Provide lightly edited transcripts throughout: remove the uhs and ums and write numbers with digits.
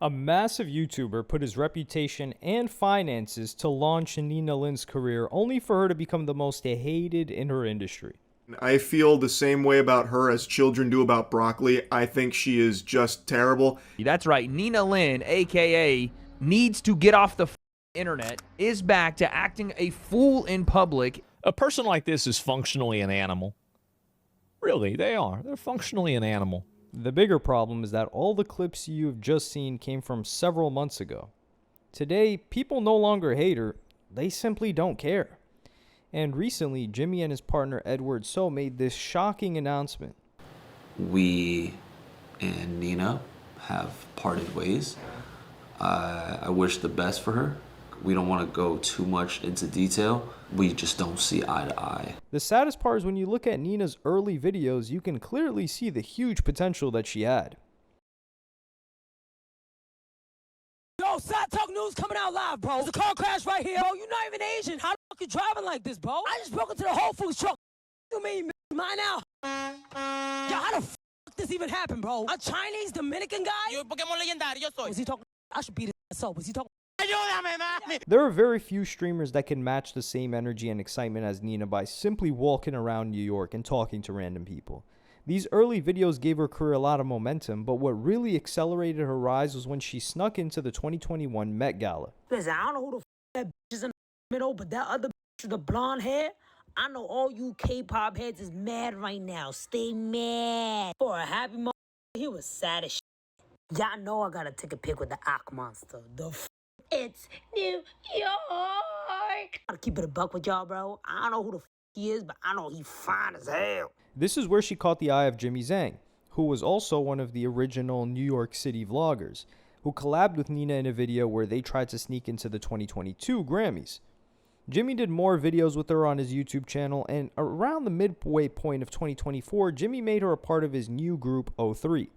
A massive YouTuber put his reputation and finances to launch Nina Lynn's career, only for her to become the most hated in her industry. I feel the same way about her as children do about broccoli. I think she is just terrible. That's right, Nina Lynn, aka needs to get off the internet, is back to acting a fool in public. A person like this is functionally an animal. Really, they are. They're functionally an animal. The bigger problem is that all the clips you've just seen came from several months ago. Today, people no longer hate her, they simply don't care. And recently, Jimmy and his partner Edward So made this shocking announcement. We and Nina have parted ways. I wish the best for her. We don't want to go too much into detail. We just don't see eye to eye. The saddest part is when you look at Nina's early videos, you can clearly see the huge potential that she had. Yo, Side Talk News coming out live, bro. There's a car crash right here. Bro, you're not even Asian. How the fuck you driving like this, bro? I just broke into the Whole Foods truck. You mean mine out? Yo, how the fuck this even happened, bro? A Chinese Dominican guy? Yo, Pokémon legendario yo soy. Was he talking? I should beat his ass up. Was he talking? There are very few streamers that can match the same energy and excitement as Nina by simply walking around New York and talking to random people. These early videos gave her career a lot of momentum, but what really accelerated her rise was when she snuck into the 2021 Met Gala. Listen, I don't know who the that bitch is in the middle, but that other bitch with the blonde hair, I know all you K-pop heads is mad right now. Stay mad. For a happy moment, he was sad as shit. Y'all know I gotta take a pic with the Aqua Monster. It's New York. Gotta keep it a buck with y'all, bro. I don't know who the he is, but I know he fine as hell. This is where she caught the eye of Jimmy Zang, who was also one of the original New York City vloggers, who collabed with Nina in a video where they tried to sneak into the 2022 Grammys. Jimmy did more videos with her on his YouTube channel, and around the midway point of 2024, Jimmy made her a part of his new group, O3.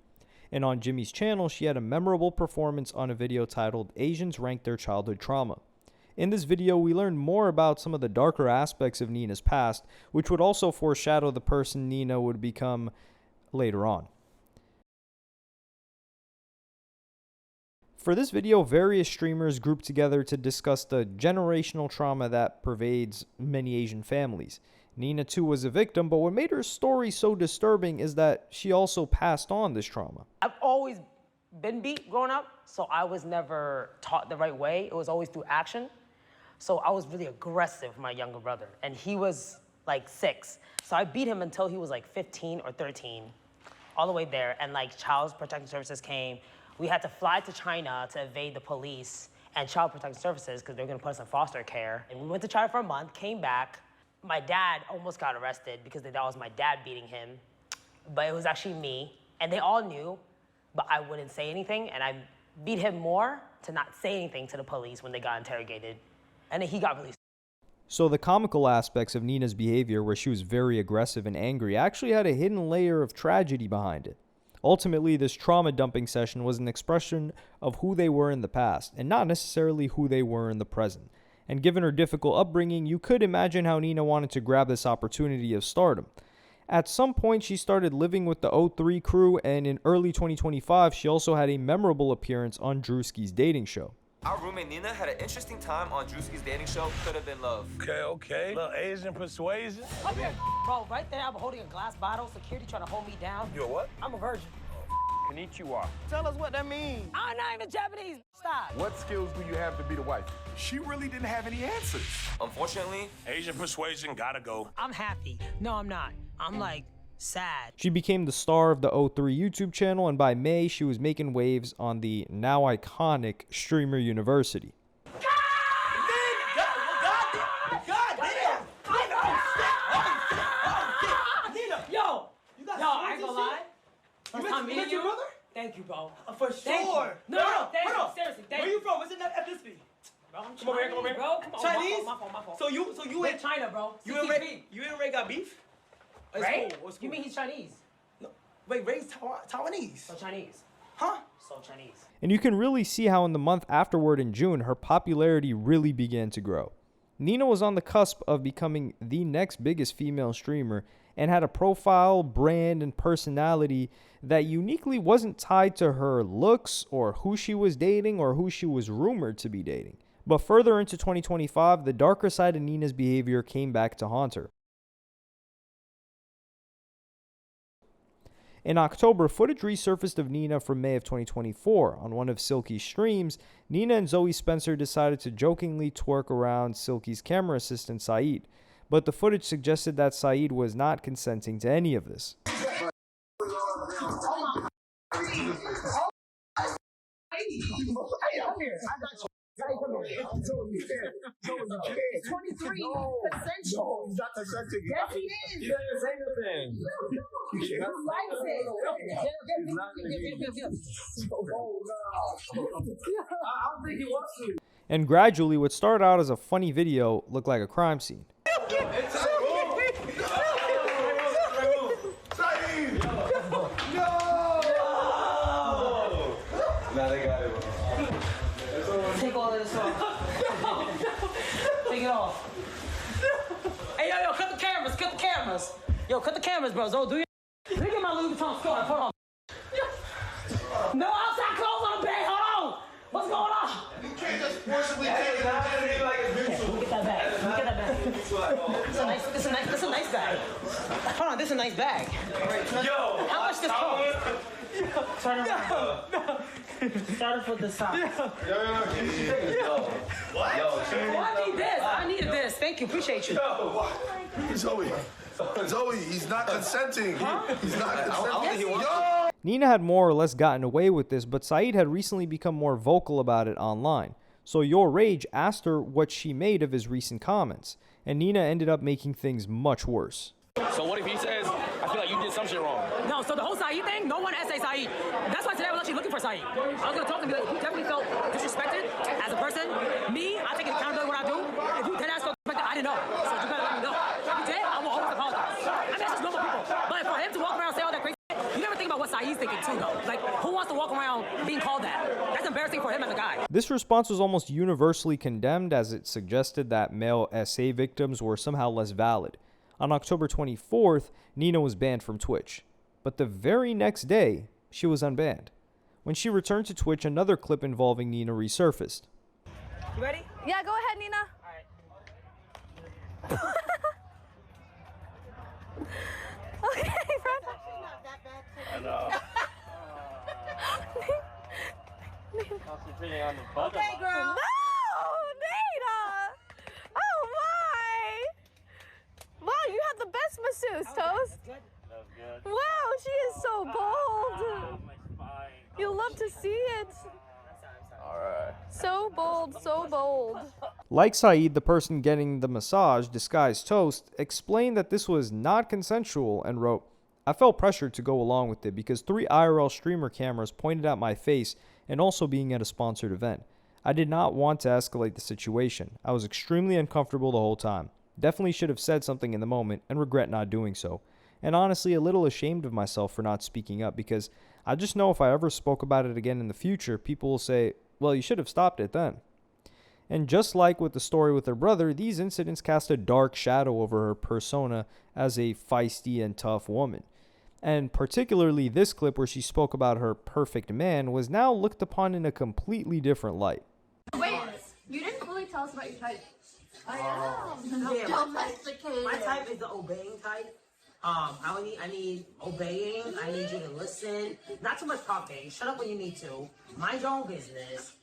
And on Jimmy's channel, she had a memorable performance on a video titled Asians Rank Their Childhood Trauma. In this video, we learned more about some of the darker aspects of Nina's past, which would also foreshadow the person Nina would become later on. For this video, various streamers grouped together to discuss the generational trauma that pervades many Asian families. Nina too was a victim, but what made her story so disturbing is that she also passed on this trauma. I've always been beat growing up, so I was never taught the right way. It was always through action. So I was really aggressive with my younger brother, and he was like 6. So I beat him until he was like 15 or 13, all the way there. And like Child Protection Services came. We had to fly to China to evade the police and Child Protection Services because they were gonna put us in foster care. And we went to China for a month, came back. My dad almost got arrested because they thought it was my dad beating him, but it was actually me. And they all knew, but I wouldn't say anything. And I beat him more to not say anything to the police when they got interrogated. And then he got released. So the comical aspects of Nina's behavior, where she was very aggressive and angry, actually had a hidden layer of tragedy behind it. Ultimately, this trauma dumping session was an expression of who they were in the past, and not necessarily who they were in the present. And given her difficult upbringing, you could imagine how Nina wanted to grab this opportunity of stardom. At some point, she started living with the O3 crew, and in early 2025, she also had a memorable appearance on Drewski's dating show. Our roommate Nina had an interesting time on Drewski's dating show, Could Have Been Love. Okay. Little Asian persuasion. Come here. Bro, right there, I'm holding a glass bottle. Security trying to hold me down. You a what? I'm a virgin. Konnichiwa. Tell us what that means. I'm not even Japanese. Stop. What skills do you have to be the wife? She really didn't have any answers. Unfortunately, Asian persuasion, gotta go. I'm happy. No, I'm not. I'm like sad. She became the star of the O3 YouTube channel, and by May, she was making waves on the now iconic Streamer University. I ain't gonna lie. First time meeting you, brother? Thank you, bro. For sure. Thank you. No, thank you. Seriously, thank you. Where you from? What's in that ethnicity? Bro, I'm Come over here, come over here. bro. Come on. Chinese? My fault. So you in China, bro. you and Ray got beef? It's Ray? cool. It's cool. You mean he's Chinese? No. Wait, Ray's Taiwanese. So Chinese. Huh? So Chinese. And you can really see how in the month afterward in June, her popularity really began to grow. Nina was on the cusp of becoming the next biggest female streamer, and had a profile, brand, and personality that uniquely wasn't tied to her looks or who she was dating or who she was rumored to be dating. But further into 2025, the darker side of Nina's behavior came back to haunt her. In October, footage resurfaced of Nina from May of 2024. On one of Silky's streams, Nina and Zoe Spencer decided to jokingly twerk around Silky's camera assistant Saeed, but the footage suggested that Saeed was not consenting to any of this. Consensual. He's not consenting. Yes, he is. Yeah, say nothing. He likes it. I don't think he wants to. And gradually, what started out as a funny video looked like a crime scene. Take all of this off. Take it off. Hey, yo, cut the cameras, cut the cameras. Yo, cut the cameras, bro. Don't do your. Let me get my Louis Vuitton store. Hold on. No outside clothes on the bed. Hold on. What's going on? You can't just forcibly take it out and be like a mutual. Get that bag. Get that bag. This is a nice bag. Hold on, this is a nice bag. Yo. How much this cost? Turn around. No. Started for the side. Yo. What? Yo. Oh, I need this. I needed this. Thank you. Appreciate you. Zoe, he's not consenting. He's not consenting. Yo. Nina had more or less gotten away with this, but Saeed had recently become more vocal about it online. So Your Rage asked her what she made of his recent comments, and Nina ended up making things much worse. So what if he says, I feel like you did some shit wrong? No, so the whole Saeed thing, no one essay Saeed. That's why today I was actually looking for Saeed. I was going to talk to him and be like, you definitely felt disrespected as a person. Me, I take accountability what I do. If you dead ass felt disrespected, I didn't know. So you better let me know. If you did, I will always apologize. I mean, that's just normal people. But for him to walk around and say all that crazy shit, you never think about what Saeed's thinking too, though. Like, who wants to walk around being called that? That's embarrassing for him as a guy. This response was almost universally condemned, as it suggested that male SA victims were somehow less valid. On October 24th, Nina was banned from Twitch. But the very next day, she was unbanned. When she returned to Twitch, another clip involving Nina resurfaced. You ready? Yeah, go ahead, Nina. All right. Okay, Fred. I know. Concentrating on the butter. Okay, girl. No, Nina. Oh, my. Wow, you have the best masseuse, Toast. That was good. Wow, she is so bold. My spine. You love to see it. Alright. So bold, so bold. Like Saeed, the person getting the massage, disguised Toast, explained that this was not consensual and wrote, I felt pressured to go along with it because 3 IRL streamer cameras pointed at my face and also being at a sponsored event. I did not want to escalate the situation. I was extremely uncomfortable the whole time. Definitely should have said something in the moment and regret not doing so. And honestly, a little ashamed of myself for not speaking up because I just know if I ever spoke about it again in the future, people will say, well, you should have stopped it then. And just like with the story with her brother, these incidents cast a dark shadow over her persona as a feisty and tough woman. And particularly this clip where she spoke about her perfect man was now looked upon in a completely different light. Wait, you didn't fully tell us about your type. Yeah, my type is the obeying type. I need obeying. I need you to listen. Not too much talking. Shut up when you need to. Mind your own business.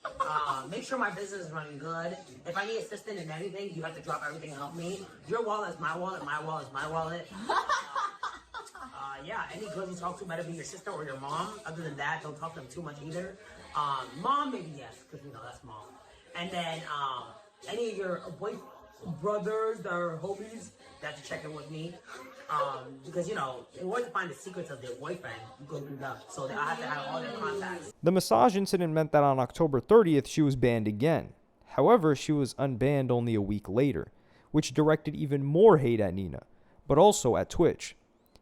Make sure my business is running good. If I need assistance in anything, you have to drop everything and help me. Your wallet is my wallet. My wallet is my wallet. Yeah, any girl you talk to better be your sister or your mom. Other than that, don't talk to them too much either. Mom, maybe yes, because you know that's mom. And then any of your brothers or homies that have to check in with me. Because, you know, in order to find the secrets of their boyfriend, you go through them. So I have to have all their contacts. The massage incident meant that on October 30th, she was banned again. However, she was unbanned only a week later, which directed even more hate at Nina, but also at Twitch.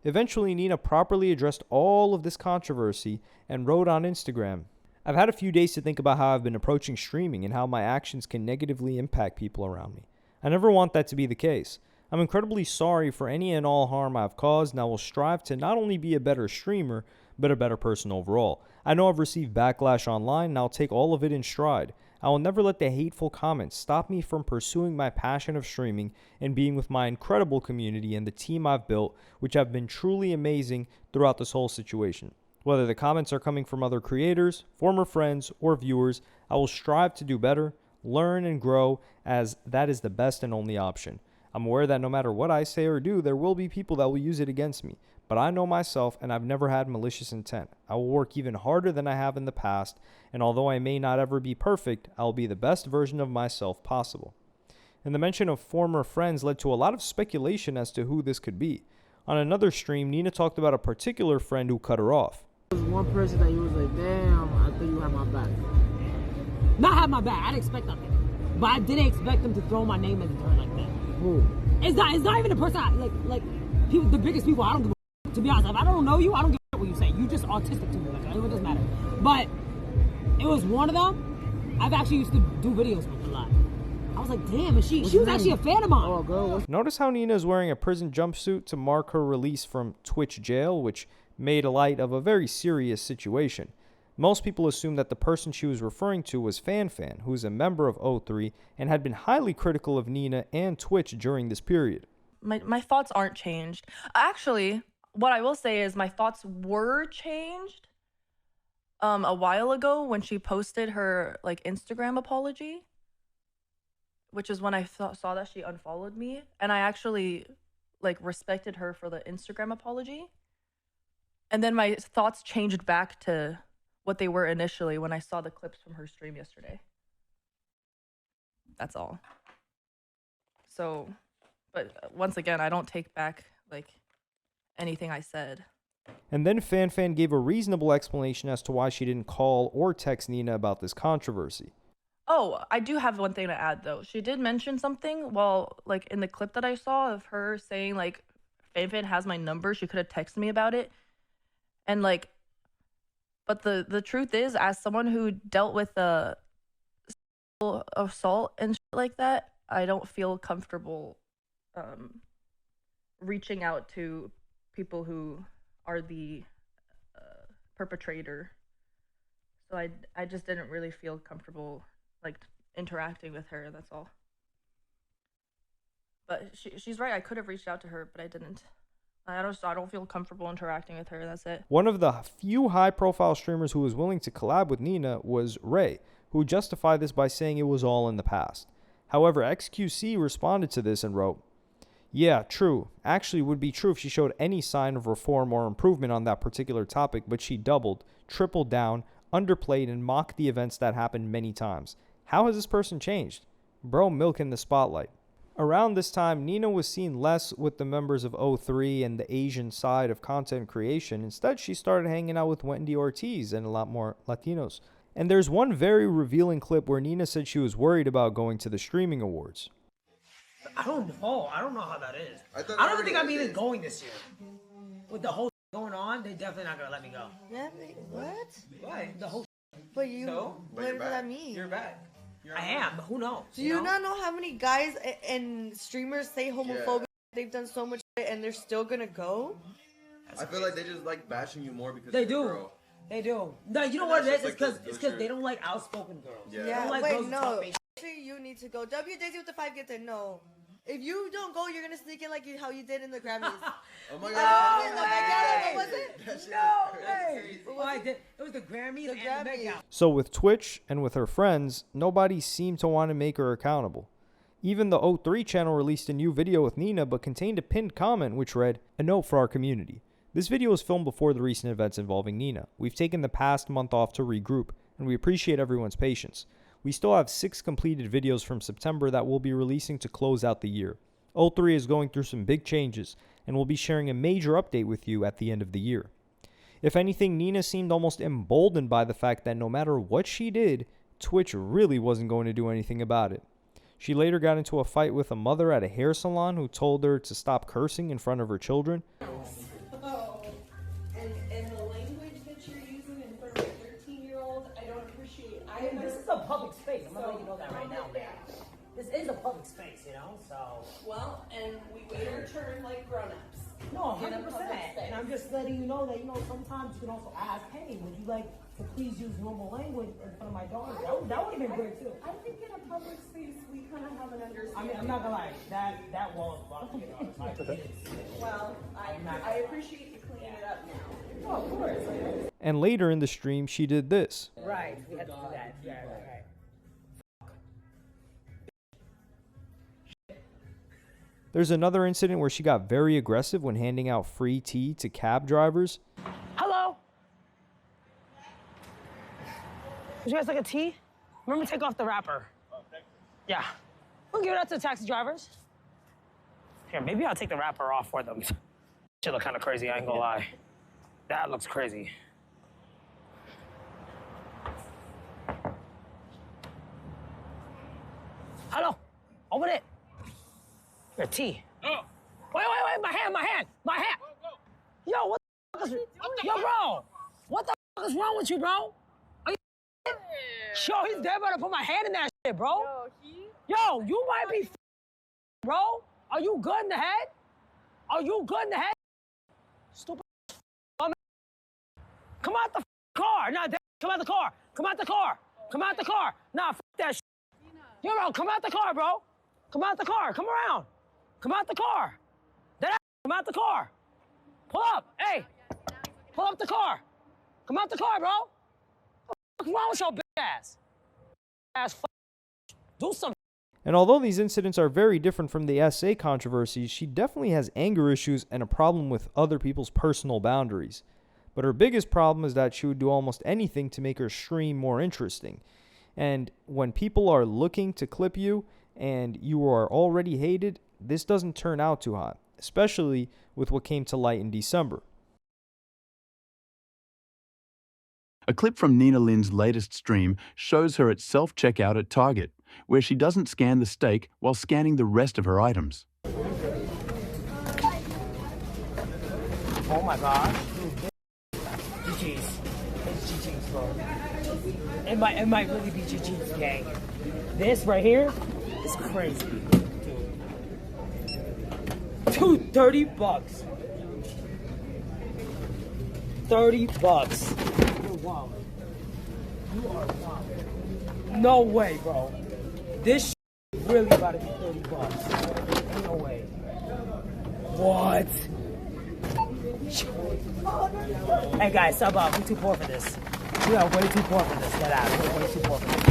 Eventually, Nina properly addressed all of this controversy and wrote on Instagram, I've had a few days to think about how I've been approaching streaming and how my actions can negatively impact people around me. I never want that to be the case. I'm incredibly sorry for any and all harm I've caused, and I will strive to not only be a better streamer, but a better person overall. I know I've received backlash online, and I'll take all of it in stride. I will never let the hateful comments stop me from pursuing my passion of streaming and being with my incredible community and the team I've built, which have been truly amazing throughout this whole situation. Whether the comments are coming from other creators, former friends, or viewers, I will strive to do better, learn, and grow, as that is the best and only option. I'm aware that no matter what I say or do, there will be people that will use it against me. But I know myself, and I've never had malicious intent. I will work even harder than I have in the past, and although I may not ever be perfect, I will be the best version of myself possible. And the mention of former friends led to a lot of speculation as to who this could be. On another stream, Nina talked about a particular friend who cut her off. There was one person that you was like, damn, I think you have my back. Not have my back, I didn't expect nothing. But I didn't expect them to throw my name in the dirt like that. Who? It's not even the person like people, the biggest people, I don't give a to be honest. If I don't know you, I don't give a what you say. You just autistic to me, like it doesn't matter. But it was one of them. I've actually used to do videos with a lot. I was like, damn, and she was actually a fan of mine. Oh, girl. Notice how Nina is wearing a prison jumpsuit to mark her release from Twitch jail, which made light of a very serious situation. Most people assumed that the person she was referring to was FanFan, who is a member of O3 and had been highly critical of Nina and Twitch during this period. My thoughts aren't changed. Actually, what I will say is my thoughts were changed a while ago when she posted her like Instagram apology, which is when I saw that she unfollowed me, and I actually like respected her for the Instagram apology. And then my thoughts changed back to what they were initially when I saw the clips from her stream yesterday. That's all. So, but once again, I don't take back like anything I said. And then FanFan gave a reasonable explanation as to why she didn't call or text Nina about this controversy. Oh, I do have one thing to add though. She did mention something, well, like in the clip that I saw of her saying like, FanFan has my number, she could have texted me about it. And like, but the truth is, as someone who dealt with assault and shit like that, I don't feel comfortable reaching out to people who are the perpetrator. So I just didn't really feel comfortable like interacting with her, that's all. But she's right, I could have reached out to her, but I didn't. I don't feel comfortable interacting with her, that's it. One of the few high-profile streamers who was willing to collab with Nina was Ray, who justified this by saying it was all in the past. However, XQC responded to this and wrote, "Yeah, true. Actually, it would be true if she showed any sign of reform or improvement on that particular topic, but she doubled, tripled down, underplayed, and mocked the events that happened many times. How has this person changed? Bro, milking the spotlight." Around this time, Nina was seen less with the members of O3 and the Asian side of content creation. Instead, she started hanging out with Wendy Ortiz and a lot more Latinos. And there's one very revealing clip where Nina said she was worried about going to the streaming awards. I don't know how that is. I don't think I'm even going this year. With the whole going on, they're definitely not gonna let me go. Yeah, what? Why? The whole But you, what does that mean? You're back. I am, but who knows? Do you not know how many guys and streamers say homophobic? Yeah. They've done so much shit and they're still gonna go? I feel like they just like bashing you more because they you're do. a girl. They do. No, you know what it is? It's because they don't like outspoken girls. Yeah. They don't like girls who talk big shit. You need to go. W Daisy with the 5 gets in. No. If you don't go, you're gonna sneak in like how you did in the Grammys. Oh my god! What was it? No way! Well, I did. It was the Grammys and the Met Gala. So with Twitch and with her friends, nobody seemed to want to make her accountable. Even the O3 channel released a new video with Nina, but contained a pinned comment which read, "A note for our community. This video was filmed before the recent events involving Nina. We've taken the past month off to regroup, and we appreciate everyone's patience. We still have 6 completed videos from September that we'll be releasing to close out the year. O3 is going through some big changes, and we'll be sharing a major update with you at the end of the year." If anything, Nina seemed almost emboldened by the fact that no matter what she did, Twitch really wasn't going to do anything about it. She later got into a fight with a mother at a hair salon who told her to stop cursing in front of her children. Oh, and the language that you're using in front of a 13-year-old, I don't appreciate. This is a public space. I'm gonna let you know that right now, man. This is a public space, you know, so. Well, and we wait our turn like grown-ups. No, In a public 100%. space. And I'm just letting you know that, sometimes you can also ask, hey, would you like to please use normal language in front of my daughter? That would have been great, too. I think in a public space we kind of have an understanding. I'm not gonna lie, that wall is bugging me. Well, I appreciate you cleaning it up now. Oh, of course. And later in the stream, she did this. Right, we had to do that. Yeah, right. There's another incident where she got very aggressive when handing out free tea to cab drivers. Hello? Would you guys like a tea? Remember to take off the wrapper. Yeah. We'll give that to the taxi drivers. Here, maybe I'll take the wrapper off for them. Shit look kind of crazy, I ain't gonna lie. That looks crazy. Hello? Open it. Here, tea. Oh. Wait, my hand. Yo, what the fuck is... Yo, bro. What the fuck is wrong with you, bro? Are you... Yo, he's dead about to put my hand in that shit, bro. Yo, you might be bro. Are you good in the head? Stupid. Come out the car. Nah, come out the car. Come out the car. Nah, that shit. Yo, bro, come out the car, bro. Come out the car. Come around. Come out the car. Come out the car. Pull up. Hey. Pull up the car. Come out the car, bro. What's wrong with your bitch ass? Do something. And although these incidents are very different from the SA controversies, she definitely has anger issues and a problem with other people's personal boundaries. But her biggest problem is that she would do almost anything to make her stream more interesting. And when people are looking to clip you and you are already hated, this doesn't turn out too hot, especially with what came to light in December. A clip from Nina Lynn's latest stream shows her at self-checkout at Target, where she doesn't scan the steak while scanning the rest of her items. Oh my gosh. GG's. It's GG's, bro. It might really be GG's, gang. This right here is crazy. Dude, $30. $30. You're wild. You are wild. No way, bro. This really about to be $30. No way. What? Hey guys, sub up. We're too poor for this. We are way too poor for this. Get out. We're way too poor for this.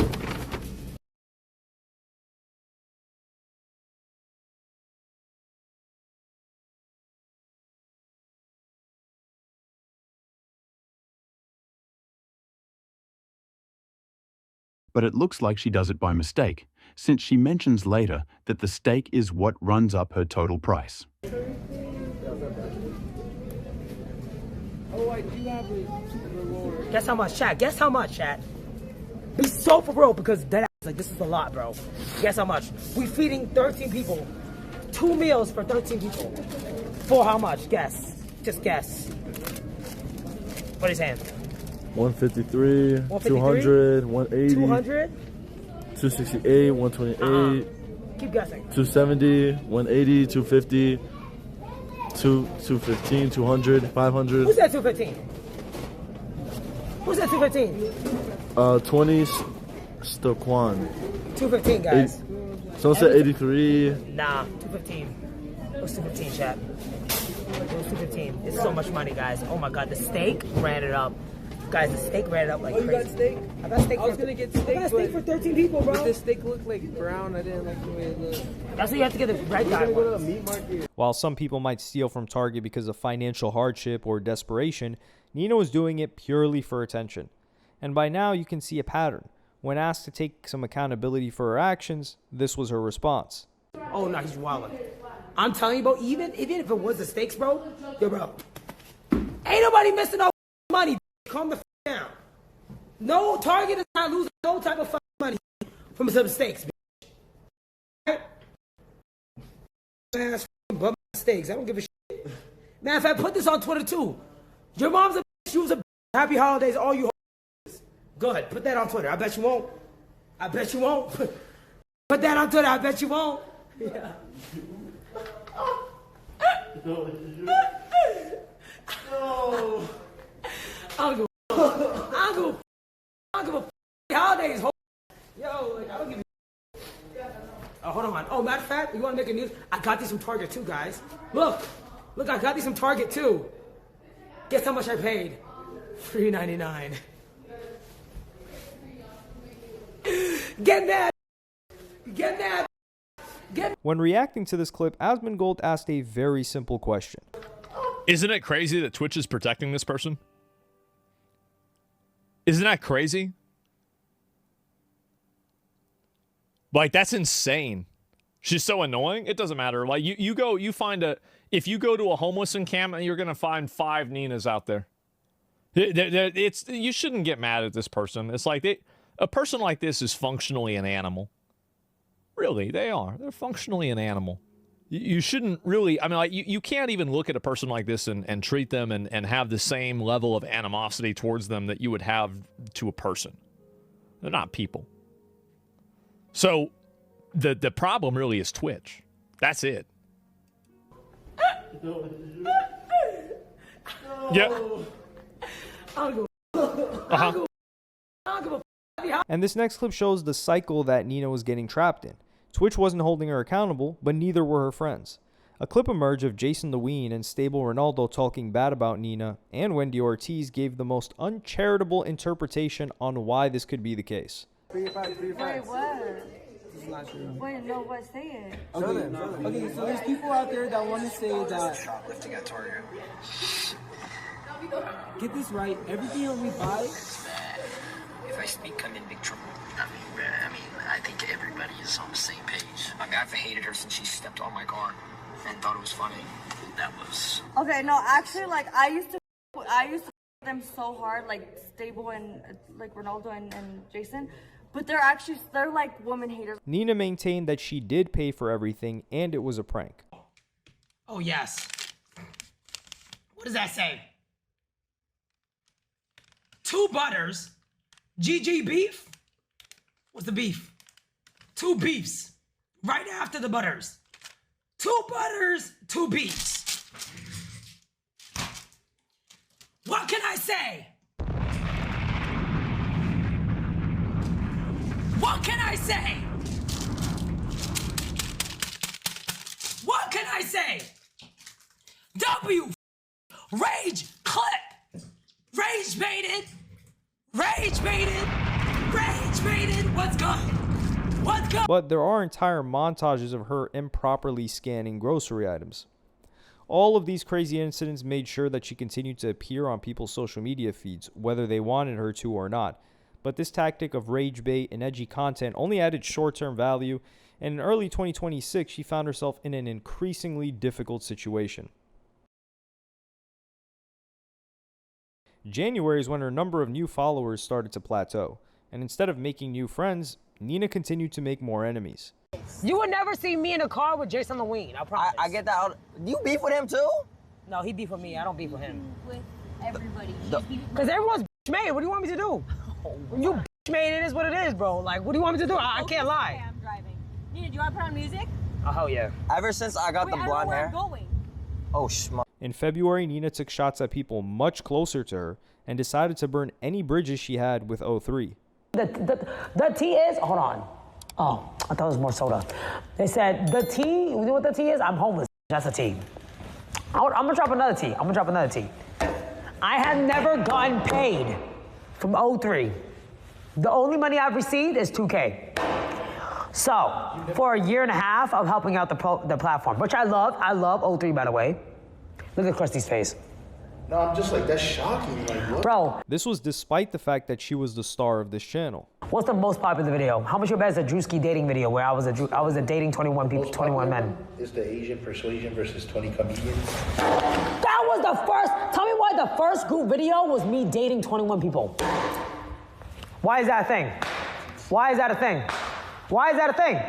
But it looks like she does it by mistake, since she mentions later that the steak is what runs up her total price. Oh, I do have a reward. Guess how much, chat? Guess how much, chat? Be so for real, because that like this is a lot, bro. Guess how much? We feeding 13 people. 2 meals for 13 people. For how much? Guess. Just guess. What is hand? 153, 200, 180, 200, 268, 128, keep guessing. 270, 180, 250, 215, 200, 500. Who's that 215? Who's that 215? 20, Stoquan. 215, guys. Someone said 83. Nah, 215. What's 215, chat? What's 215? It's so much money, guys. Oh my god, the steak ran it up. Guys, the steak ran it up like crazy. You got steak? I got steak. I was gonna get steak. I got steak for 13 people, bro. But this steak looked like brown. I didn't like the way it looked. That's why you have to get the red guy. Go to a meat market. While some people might steal from Target because of financial hardship or desperation, Nina was doing it purely for attention. And by now you can see a pattern. When asked to take some accountability for her actions, this was her response. Oh no, he's wildin'. I'm telling you, bro, even if it was the steaks, bro, yo, bro, ain't nobody missing no money. Calm the down. No, Target is not losing no type of money from some steaks, bitch. Right? Ass but steaks. I don't give a shit. Man, if I put this on Twitter too, your mom's a bitch, you was a bitch. Happy holidays, all you hoes. Good, put that on Twitter. I bet you won't. Put that on Twitter, I bet you won't. Yeah. No. I don't give a holidays. Yo, like, I don't give a. Oh, hold on. Oh, matter of fact, you want to make a news? I got these from Target too, guys. Look, I got these from Target too. Guess how much I paid? $3.99. Get mad. Get mad. When reacting to this clip, Asmongold asked a very simple question. Isn't it crazy that Twitch is protecting this person? Isn't that crazy? Like, that's insane. She's so annoying. It doesn't matter. Like, if you go to a homeless encampment, you're going to find 5 Ninas out there. You shouldn't get mad at this person. It's like a person like this is functionally an animal. Really, they are. They're functionally an animal. You shouldn't really, I mean, like, you can't even look at a person like this and treat them and have the same level of animosity towards them that you would have to a person. They're not people. So the problem really is Twitch. That's it. Yeah. And this next clip shows the cycle that Nina was getting trapped in. Twitch wasn't holding her accountable, but neither were her friends. A clip emerged of Jason Lewine and Stable Ronaldo talking bad about Nina, and Wendy Ortiz gave the most uncharitable interpretation on why this could be the case. Wait, what? It's not true. Wait, no, what? Say it. Okay, so there's people out there that want to say that shoplifting at Target. Get this right, everything that we buy. If I speak, I'm in big trouble. I think everybody is on the same page. I mean, I've hated her since she stepped on my car and thought it was funny. That was. Okay, no, actually, like I used to them so hard, like Stable and like Ronaldo and Jason, but they're like woman haters. Nina maintained that she did pay for everything and it was a prank. Oh, yes. What does that say? 2 butters. GG beef? What's the beef? 2 beefs. Right after the butters. 2 butters, 2 beefs. What can I say? What can I say? What can I say? W rage clip. Rage baited. Rage baited. Rage baited. What's good? What's good? But there are entire montages of her improperly scanning grocery items. All of these crazy incidents made sure that she continued to appear on people's social media feeds, whether they wanted her to or not. But this tactic of rage bait and edgy content only added short-term value, and in early 2026, she found herself in an increasingly difficult situation. January is when her number of new followers started to plateau, and instead of making new friends, Nina continued to make more enemies. You would never see me in a car with Jason Lewine, I promise. I get that. You beef with him too? No, he beef with me. I don't beef with him. With everybody. Because everyone's made. What do you want me to do? You made. It is what it is, bro. Like, what do you want me to do? I can't lie. I'm driving. Nina, do you want to put on music? Oh, hell yeah. Ever since I got the blonde hair. I don't know where I'm going. Oh, schmuck. In February, Nina took shots at people much closer to her and decided to burn any bridges she had with 03. The tea is, hold on. Oh, I thought it was more soda. They said, the tea, you know what the tea is? I'm homeless. That's a tea. I'm gonna drop another tea. I have never gotten paid from 03. The only money I've received is $2K. So, for a year and a half of helping out the platform, which I love 03, by the way. Look at Krusty's face. No, I'm just like, that's shocking. Like, what? Bro. This was despite the fact that she was the star of this channel. What's the most popular video? How much you bet is the Drewski dating video where I was dating 21 people, 21 men? Is the Asian persuasion versus 20 comedians? That was the first, tell me why the first group video was me dating 21 people. Why is that a thing? Why is that a thing? Why is that a thing?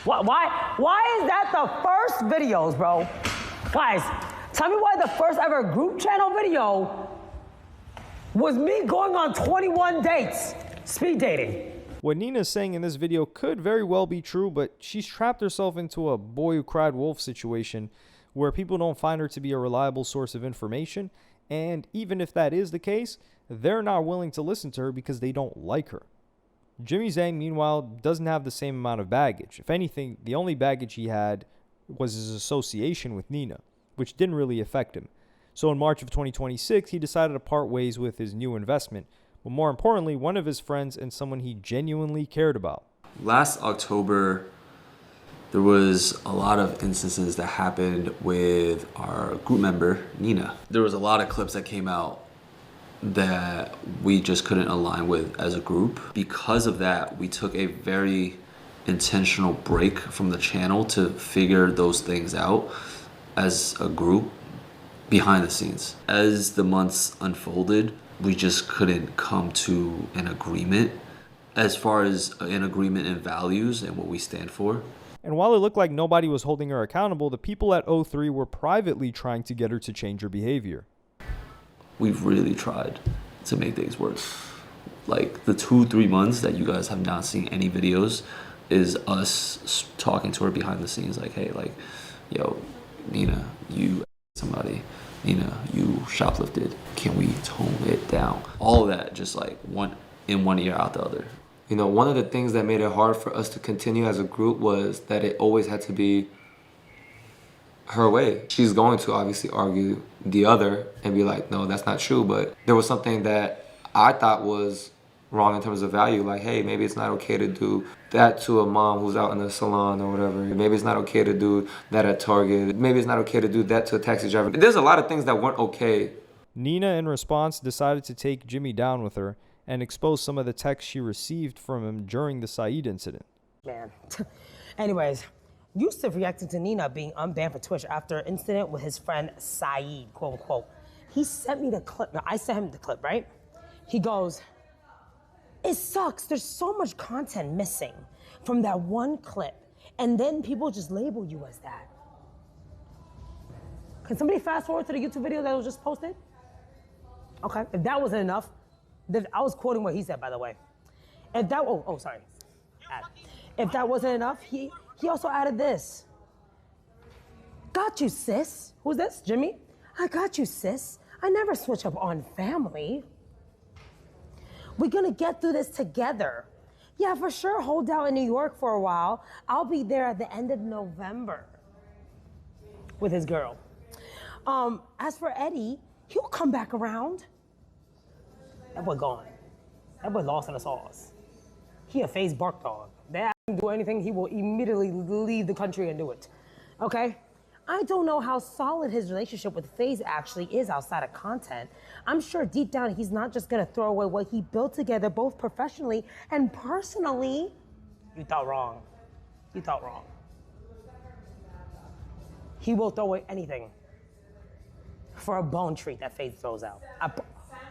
Why is that the first videos, bro? Guys, tell me why the first ever group channel video was me going on 21 dates, speed dating. What Nina's saying in this video could very well be true, but she's trapped herself into a boy who cried wolf situation where people don't find her to be a reliable source of information, and even if that is the case, they're not willing to listen to her because they don't like her. Jimmy Zang, meanwhile, doesn't have the same amount of baggage. If anything, the only baggage he had was his association with Nina, which didn't really affect him. So in March of 2026, he decided to part ways with his new investment, but more importantly, one of his friends and someone he genuinely cared about. Last October, there was a lot of instances that happened with our group member, Nina. There was a lot of clips that came out that we just couldn't align with as a group. Because of that, we took a very intentional break from the channel to figure those things out as a group behind the scenes. As the months unfolded, we just couldn't come to an agreement as far as an agreement in values and what we stand for. And while it looked like nobody was holding her accountable, the people at O3 were privately trying to get her to change her behavior. We've really tried to make things work. Like the 2-3 months that you guys have not seen any videos is us talking to her behind the scenes, like, hey, like, yo, Nina, you somebody. Nina, you shoplifted. Can we tone it down? All of that just like one in one ear, out the other. You know, one of the things that made it hard for us to continue as a group was that it always had to be her way. She's going to obviously argue the other and be like, no, that's not true. But there was something that I thought was wrong in terms of value. Like, hey, maybe it's not okay to do that to a mom who's out in the salon or whatever. Maybe it's not okay to do that at Target. Maybe it's not okay to do that to a taxi driver. There's a lot of things that weren't okay. Nina, in response, decided to take Jimmy down with her and expose some of the texts she received from him during the Saeed incident. Man. Anyways, Yusuf reacted to Nina being unbanned for Twitch after an incident with his friend Saeed, quote unquote. He sent me the clip. No, I sent him the clip, right? He goes, it sucks. There's so much content missing from that one clip. And then people just label you as that. Can somebody fast forward to the YouTube video that was just posted? Okay, if that wasn't enough, then I was quoting what he said, by the way. If that, sorry. If that wasn't enough, he also added this. Got you, sis. Who's this? Jimmy? I got you, sis. I never switch up on family. We're gonna get through this together. Yeah, for sure, hold out in New York for a while. I'll be there at the end of November with his girl. As for Eddie, he'll come back around. That boy gone. That boy lost in the sauce. He a phase bark dog. They ask him to do anything, he will immediately leave the country and do it. Okay? I don't know how solid his relationship with FaZe actually is outside of content. I'm sure deep down he's not just gonna throw away what he built together both professionally and personally. You thought wrong. You thought wrong. He will throw away anything for a bone treat that FaZe throws out.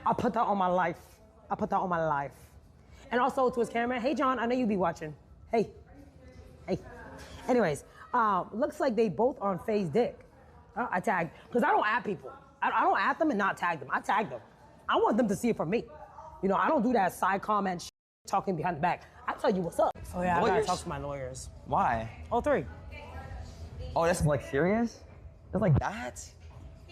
I put that on my life. I put that on my life. And also to his cameraman, hey John, I know you be watching. Hey. Anyways, looks like they both on FaZe dick. I tagged, because I don't add people. I don't add them and not tag them. I tag them. I want them to see it from me. You know, I don't do that side comment talking behind the back. I tell you what's up. So yeah, I gotta talk to my lawyers. Why? All three. Oh, that's like serious? It's like that?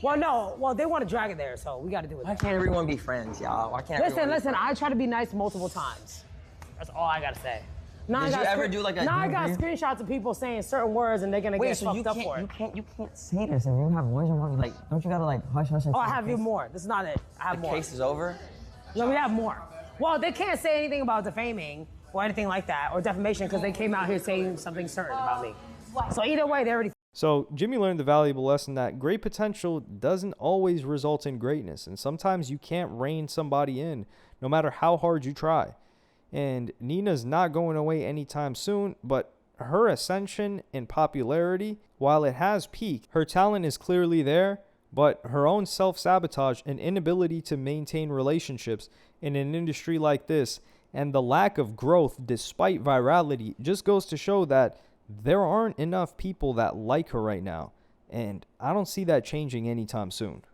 Well, no. Well, they want to drag it there, so we got to do it. Why can't everyone be friends, y'all? Why can't everyone Listen, I try to be nice multiple times. That's all I got to say. Now Did you ever do like a Now I got screenshots of people saying certain words and they're going to get fucked up for it. You can't say this and you have lawyers and like, don't you got to like hush and Oh, I have even more. This is not it. I have more. The case is over? No, we have more. Well, they can't say anything about defaming or anything like that or defamation because they came out here saying something certain about me. So either way, they already. So Jimmy learned the valuable lesson that great potential doesn't always result in greatness, and sometimes you can't rein somebody in, no matter how hard you try. And Nina's not going away anytime soon, but her ascension in popularity, while it has peaked, her talent is clearly there, but her own self-sabotage and inability to maintain relationships in an industry like this, and the lack of growth despite virality, just goes to show that there aren't enough people that like her right now, and I don't see that changing anytime soon.